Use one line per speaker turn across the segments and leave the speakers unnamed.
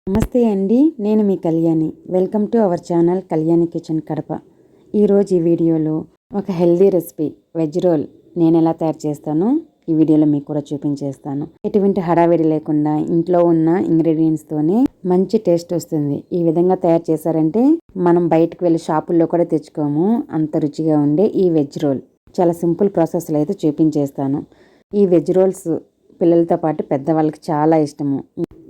నమస్తే అండి, నేను మీ Kalyani. Welcome to our channel Kalyani kitchen Kadapa. ఈరోజు ఈ వీడియోలో ఒక హెల్దీ రెసిపీ వెజ్ రోల్ నేను ఎలా తయారు చేస్తానో ఈ వీడియోలో మీకు కూడా చూపించేస్తాను. ఎటువంటి హడావిడి లేకుండా ఇంట్లో ఉన్న ఇంగ్రీడియంట్స్తోనే మంచి టేస్ట్ వస్తుంది. ఈ విధంగా తయారు చేశారంటే మనం బయటకు వెళ్ళి షాపుల్లో కూడా తెచ్చుకోము, అంత రుచిగా ఉండే ఈ వెజ్ రోల్ చాలా సింపుల్ ప్రాసెస్లో అయితే చూపించేస్తాను. ఈ వెజ్ రోల్స్ పిల్లలతో పాటు పెద్దవాళ్ళకి చాలా ఇష్టము.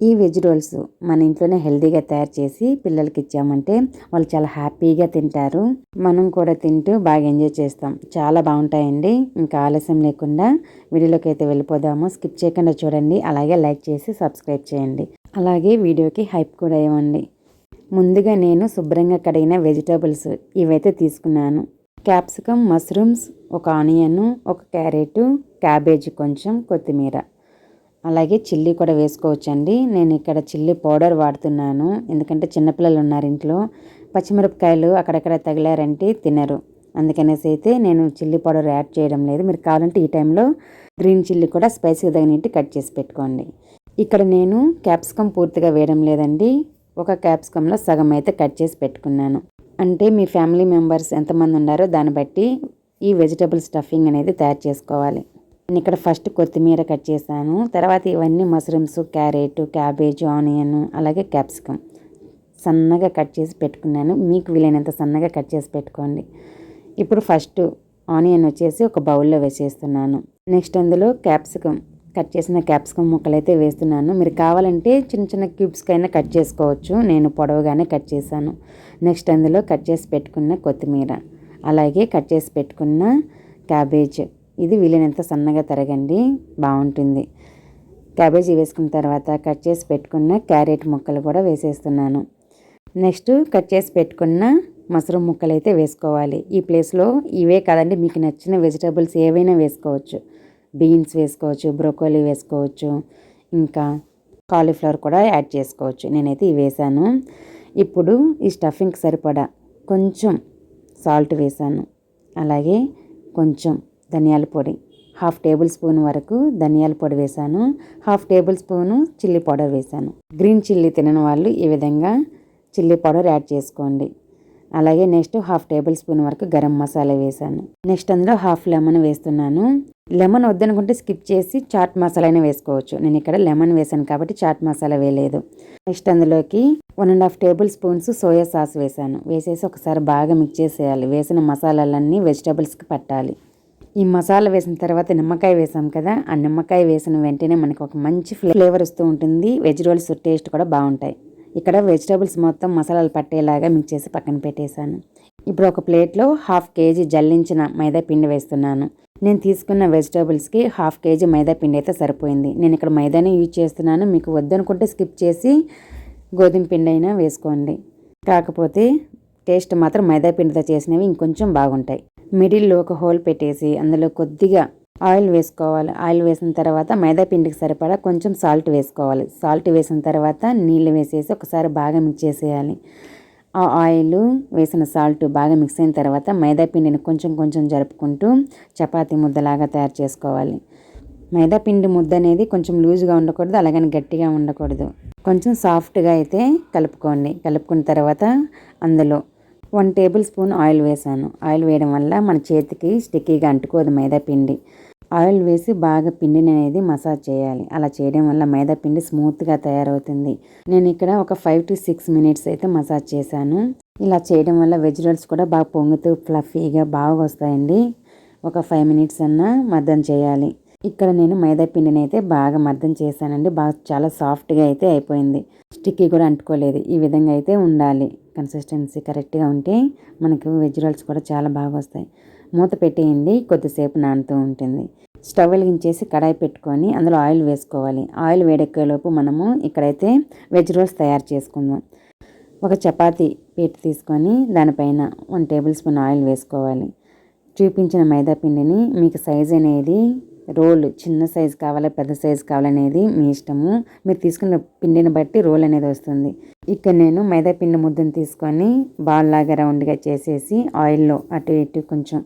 ఈ వెజ్ రోల్స్ మన ఇంట్లోనే హెల్తీగా తయారు చేసి పిల్లలకి ఇచ్చామంటే వాళ్ళు చాలా హ్యాపీగా తింటారు. మనం కూడా తింటూ బాగా ఎంజాయ్ చేస్తాం. చాలా బాగుంటాయండి. ఇంకా ఆలస్యం లేకుండా వీడియోలోకి అయితే వెళ్ళిపోదాము. స్కిప్ చేయకుండా చూడండి, అలాగే లైక్ చేసి సబ్స్క్రైబ్ చేయండి, అలాగే వీడియోకి హైప్ కూడా ఇవ్వండి. ముందుగా నేను శుభ్రంగా కడిగిన వెజిటేబుల్స్ ఇవైతే తీసుకున్నాను. క్యాప్సికమ్, మష్రూమ్స్, ఒక ఆనియన్, ఒక క్యారెట్, క్యాబేజీ, కొంచెం కొత్తిమీర, అలాగే చిల్లీ కూడా వేసుకోవచ్చండి. నేను ఇక్కడ చిల్లీ పౌడర్ వాడుతున్నాను, ఎందుకంటే చిన్నపిల్లలు ఉన్నారు ఇంట్లో. పచ్చిమిరపకాయలు అక్కడక్కడ తగిలారంటే తినరు, అందుకనేసి అయితే నేను చిల్లీ పౌడర్ యాడ్ చేయడం లేదు. మీరు కావాలంటే ఈ టైంలో గ్రీన్ చిల్లీ కూడా స్పైసీగా తగినట్టు కట్ చేసి పెట్టుకోండి. ఇక్కడ నేను క్యాప్సికమ్ పూర్తిగా వేయడం లేదండి, ఒక క్యాప్సికంలో సగం అయితే కట్ చేసి పెట్టుకున్నాను. అంటే మీ ఫ్యామిలీ మెంబర్స్ ఎంతమంది ఉన్నారో దాన్ని బట్టి ఈ వెజిటబుల్ స్టఫింగ్ అనేది తయారు చేసుకోవాలి. నేను ఇక్కడ ఫస్ట్ కొత్తిమీర కట్ చేశాను, తర్వాత ఇవన్నీ మష్రూమ్స్, క్యారెట్, క్యాబేజ్, ఆనియన్, అలాగే క్యాప్సికమ్ సన్నగా కట్ చేసి పెట్టుకున్నాను. మీకు వీలైనంత సన్నగా కట్ చేసి పెట్టుకోండి. ఇప్పుడు ఫస్ట్ ఆనియన్ వచ్చేసి ఒక బౌల్లో వేసేస్తున్నాను. నెక్స్ట్ అందులో కట్ చేసిన క్యాప్సికమ్ ముక్కలు అయితే వేస్తున్నాను. మీరు కావాలంటే చిన్న చిన్న క్యూబ్స్కి అయినా కట్ చేసుకోవచ్చు, నేను పొడవుగానే కట్ చేశాను. నెక్స్ట్ అందులో కట్ చేసి పెట్టుకున్న కొత్తిమీర, అలాగే కట్ చేసి పెట్టుకున్న క్యాబేజ్, ఇది వీలైనంత సన్నగా తరగండి, బాగుంటుంది. క్యాబేజీ వేసుకున్న తర్వాత కట్ చేసి పెట్టుకున్న క్యారెట్ ముక్కలు కూడా వేసేస్తున్నాను. నెక్స్ట్ కట్ చేసి పెట్టుకున్న మష్రూమ్ ముక్కలు అయితే వేసుకోవాలి. ఈ ప్లేస్లో ఇవే కాదండి, మీకు నచ్చిన వెజిటబుల్స్ ఏవైనా వేసుకోవచ్చు. బీన్స్ వేసుకోవచ్చు, బ్రోకోలీ వేసుకోవచ్చు, ఇంకా కాలీఫ్లవర్ కూడా యాడ్ చేసుకోవచ్చు. నేనైతే ఇవి వేసాను. ఇప్పుడు ఈ స్టఫింగ్కి సరిపడా కొంచెం సాల్ట్ వేసాను, అలాగే కొంచెం ధనియాల పొడి, 1/2 టేబుల్ స్పూన్ వరకు ధనియాల పొడి వేసాను, 1/2 టేబుల్ స్పూను చిల్లీ పౌడర్ వేసాను. గ్రీన్ చిల్లీ తినని వాళ్ళు ఈ విధంగా చిల్లీ పౌడర్ యాడ్ చేసుకోండి. అలాగే నెక్స్ట్ 1/2 టేబుల్ స్పూన్ వరకు గరం మసాలా వేసాను. నెక్స్ట్ అందులో 1/2 లెమన్ వేస్తున్నాను. లెమన్ వద్దనుకుంటే స్కిప్ చేసి చాట్ మసాలానే వేసుకోవచ్చు. నేను ఇక్కడ లెమన్ వేసాను కాబట్టి చాట్ మసాలా వేయలేదు. నెక్స్ట్ అందులోకి 1.5 టేబుల్ స్పూన్స్ సోయా సాస్ వేసాను. వేసేసి ఒకసారి బాగా మిక్స్ చేసేయాలి. వేసిన మసాలాలన్నీ వెజిటబుల్స్కి పట్టాలి. ఈ మసాలా వేసిన తర్వాత నిమ్మకాయ వేసాం కదా, ఆ నిమ్మకాయ వేసిన వెంటనే మనకు ఒక మంచి ఫ్లేవర్ వస్తూ ఉంటుంది. వెజ్ రోల్స్ టేస్ట్ కూడా బాగుంటాయి. ఇక్కడ వెజిటబుల్స్ మొత్తం మసాలాలు పట్టేలాగా మిక్స్ చేసి పక్కన పెట్టేశాను. ఇప్పుడు ఒక ప్లేట్లో 1/2 కేజీ జల్లించిన మైదా పిండి వేస్తున్నాను. నేను తీసుకున్న వెజిటబుల్స్కి 1/2 కేజీ మైదా పిండి అయితే సరిపోయింది. నేను ఇక్కడ మైదానే యూజ్ చేస్తున్నాను. మీకు వద్దనుకుంటే స్కిప్ చేసి గోధుమ పిండి అయినా వేసుకోండి. కాకపోతే టేస్ట్ మాత్రం మైదా పిండితో చేసినవి ఇంకొంచెం బాగుంటాయి. మిడిల్లో ఒక హోల్ పెట్టేసి అందులో కొద్దిగా ఆయిల్ వేసుకోవాలి. ఆయిల్ వేసిన తర్వాత మైదా పిండికి సరిపడా కొంచెం సాల్ట్ వేసుకోవాలి. సాల్ట్ వేసిన తర్వాత నీళ్ళు వేసేసి ఒకసారి బాగా మిక్స్ చేసేయాలి. ఆ ఆయిల్ వేసిన సాల్ట్ బాగా మిక్స్ అయిన తర్వాత మైదా పిండిని కొంచెం కొంచెం జరుపుకుంటూ చపాతీ ముద్దలాగా తయారు చేసుకోవాలి. మైదా పిండి ముద్ద అనేది కొంచెం లూజ్గా ఉండకూడదు, అలాగని గట్టిగా ఉండకూడదు. కొంచెం సాఫ్ట్గా అయితే కలుపుకోండి. కలుపుకున్న తర్వాత అందులో 1 టేబుల్ స్పూన్ ఆయిల్ వేసాను. ఆయిల్ వేయడం వల్ల మన చేతికి స్టిక్కీగా అంటుకోదు మైదా పిండి. ఆయిల్ వేసి బాగా పిండిని అనేది మసాజ్ చేయాలి. అలా చేయడం వల్ల మైదా పిండి స్మూత్గా తయారవుతుంది. నేను ఇక్కడ ఒక 5 to 6 మినిట్స్ అయితే మసాజ్ చేశాను. ఇలా చేయడం వల్ల వెజ్ రోల్స్ కూడా బాగా పొంగుతూ ఫ్లఫీగా బాగా వస్తాయండి. ఒక 5 మినిట్స్ అన్నా మర్దన చేయాలి. ఇక్కడ నేను మైదా పిండిని అయితే బాగా మర్దన చేశానండి. బాగా చాలా సాఫ్ట్గా అయితే అయిపోయింది. స్టిక్కీ కూడా అంటుకోలేదు. ఈ విధంగా అయితే ఉండాలి. కన్సిస్టెన్సీ కరెక్ట్గా ఉంటే మనకు వెజ్ రోల్స్ కూడా చాలా బాగా వస్తాయి. మూత పెట్టేయండి, కొద్దిసేపు నానుతూ ఉంటుంది. స్టవ్ వెలిగించేసి కడాయి పెట్టుకొని అందులో ఆయిల్ వేసుకోవాలి. ఆయిల్ వేడెక్కేలోపు మనము ఇక్కడైతే వెజ్ రోల్స్ తయారు చేసుకుందాం. ఒక చపాతీ పీట తీసుకొని దానిపైన 1 టేబుల్ స్పూన్ ఆయిల్ వేసుకోవాలి. చూపించిన మైదా పిండిని మీకు సైజ్ అనేది రోల్ చిన్న సైజు కావాలా పెద్ద సైజు కావాలనేది మీ ఇష్టము. మీరు తీసుకున్న పిండిని బట్టి రోల్ అనేది వస్తుంది. ఇక్కడ నేను మైదా పిండి ముద్దను తీసుకొని బాల్ లాగా రౌండ్గా చేసేసి ఆయిల్లో అటు ఇటు కొంచెం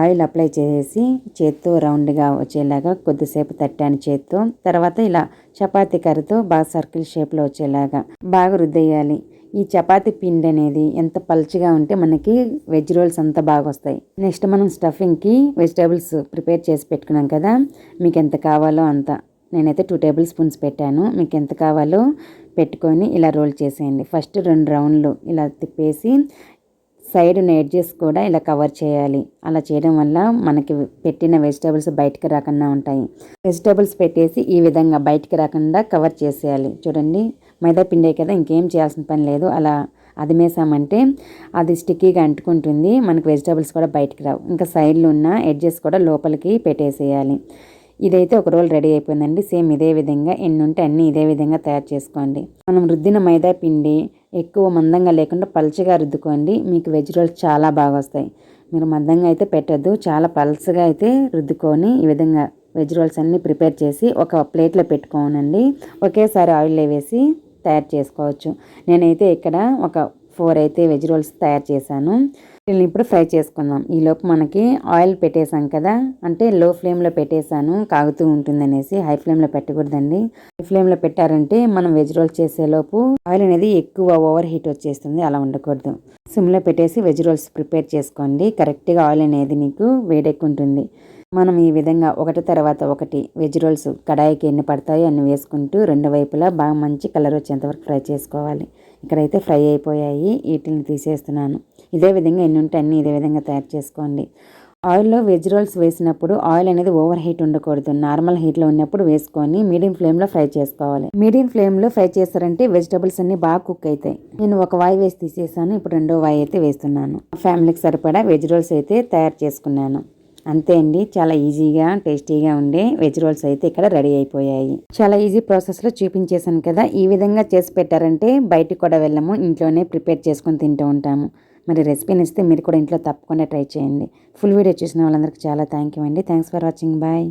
ఆయిల్ అప్లై చేసి చేత్తో రౌండ్గా వచ్చేలాగా కొద్దిసేపు తట్టాను చేత్తో. తర్వాత ఇలా చపాతీ కర్రతో బాగా సర్కిల్ షేప్లో వచ్చేలాగా బాగా రుద్దేయాలి. ఈ చపాతీ పిండి అనేది ఎంత పల్చగా ఉంటే మనకి వెజ్ రోల్స్ అంత బాగా వస్తాయి. నెక్స్ట్ మనం స్టఫింగ్కి వెజిటేబుల్స్ ప్రిపేర్ చేసి పెట్టుకున్నాం కదా, మీకు ఎంత కావాలో అంత, నేనైతే 2 టేబుల్ స్పూన్స్ పెట్టాను. మీకు ఎంత కావాలో పెట్టుకొని ఇలా రోల్ చేసేయండి. ఫస్ట్ 2 రౌండ్లు ఇలా తిప్పేసి సైడ్ ఎడ్జెస్ కూడా ఇలా కవర్ చేయాలి. అలా చేయడం వల్ల మనకి పెట్టిన వెజిటేబుల్స్ బయటకు రాకుండా ఉంటాయి. వెజిటేబుల్స్ పెట్టేసి ఈ విధంగా బయటకు రాకుండా కవర్ చేసేయాలి. చూడండి, మైదా పిండే కదా, ఇంకేం చేయాల్సిన పని లేదు. అలా అదిమేసామంటే అది స్టిక్కీగా అంటుకుంటుంది, మనకి వెజిటేబుల్స్ కూడా బయటకు రావు. ఇంకా సైడ్లో ఉన్న ఎడ్జెస్ కూడా లోపలికి పెట్టేసేయాలి. ఇదైతే ఒక రోల్ రెడీ అయిపోయిందండి. సేమ్ ఇదే విధంగా ఎన్ని ఉంటే అన్నీ ఇదే విధంగా తయారు చేసుకోండి. మనం రుద్దిన మైదా పిండి ఎక్కువ మందంగా లేకుండా పల్చగా రుద్దుకోండి, మీకు వెజ్ రోల్స్ చాలా బాగా వస్తాయి. మీరు మందంగా అయితే పెట్టద్దు, చాలా పల్చగా అయితే రుద్దుకొని ఈ విధంగా వెజ్ రోల్స్ అన్నీ ప్రిపేర్ చేసి ఒక ప్లేట్లో పెట్టుకోనండి. ఒకేసారి ఆయిల్ వేసి తయారు చేసుకోవచ్చు. నేనైతే ఇక్కడ ఒక 4 అయితే వెజ్ రోల్స్ తయారు చేశాను. వీటిని ఇప్పుడు ఫ్రై చేసుకుందాం. ఈలోపు మనకి ఆయిల్ పెట్టేసాం కదా, అంటే లో ఫ్లేమ్లో పెట్టేశాను, కాగుతూ ఉంటుందనేసి. హై ఫ్లేమ్లో పెట్టకూడదండి. హై ఫ్లేమ్లో పెట్టారంటే మనం వెజ్ రోల్స్ చేసేలోపు ఆయిల్ అనేది ఎక్కువ ఓవర్ హీట్ వచ్చేస్తుంది, అలా ఉండకూడదు. సిమ్లో పెట్టేసి వెజ్ రోల్స్ ప్రిపేర్ చేసుకోండి. కరెక్ట్గా ఆయిల్ అనేది నీకు వేడెక్కుంటుంది. మనం ఈ విధంగా ఒకటి తర్వాత ఒకటి వెజ్ రోల్స్ కడాయికి ఎన్ని పడతాయో అన్ని వేసుకుంటూ 2 వైపులా బాగా మంచి కలర్ వచ్చేంతవరకు ఫ్రై చేసుకోవాలి. ఇక్కడైతే ఫ్రై అయిపోయాయి, వీటిని తీసేస్తున్నాను. ఇదే విధంగా ఎన్ని ఉంటే అన్నీ ఇదే విధంగా తయారు చేసుకోండి. ఆయిల్లో వెజ్ రోల్స్ వేసినప్పుడు ఆయిల్ అనేది ఓవర్ హీట్ ఉండకూడదు, నార్మల్ హీట్లో ఉన్నప్పుడు వేసుకొని మీడియం ఫ్లేమ్లో ఫ్రై చేసుకోవాలి. మీడియం ఫ్లేమ్లో ఫ్రై చేస్తారంటే వెజిటబుల్స్ అన్నీ బాగా కుక్ అవుతాయి. నేను ఒక వాయి వేసి తీసేసాను, ఇప్పుడు 2వ వాయి అయితే వేస్తున్నాను. ఫ్యామిలీకి సరిపడా వెజ్ రోల్స్ అయితే తయారు చేసుకున్నాను. అంతే అండి, చాలా ఈజీగా టేస్టీగా ఉండే వెజ్ రోల్స్ అయితే ఇక్కడ రెడీ అయిపోయాయి. చాలా ఈజీ ప్రాసెస్లో చూపించేశాను కదా, ఈ విధంగా చేసి పెట్టారంటే బయటికి కూడా వెళ్ళము, ఇంట్లోనే ప్రిపేర్ చేసుకొని తింటూ ఉంటాము. మరి రెసిపీ నచ్చితే మీరు కూడా ఇంట్లో తప్పకుండా ట్రై చేయండి. ఫుల్ వీడియో చూసిన వాళ్ళందరికీ చాలా థ్యాంక్ యూ అండి. Thanks for watching. బాయ్.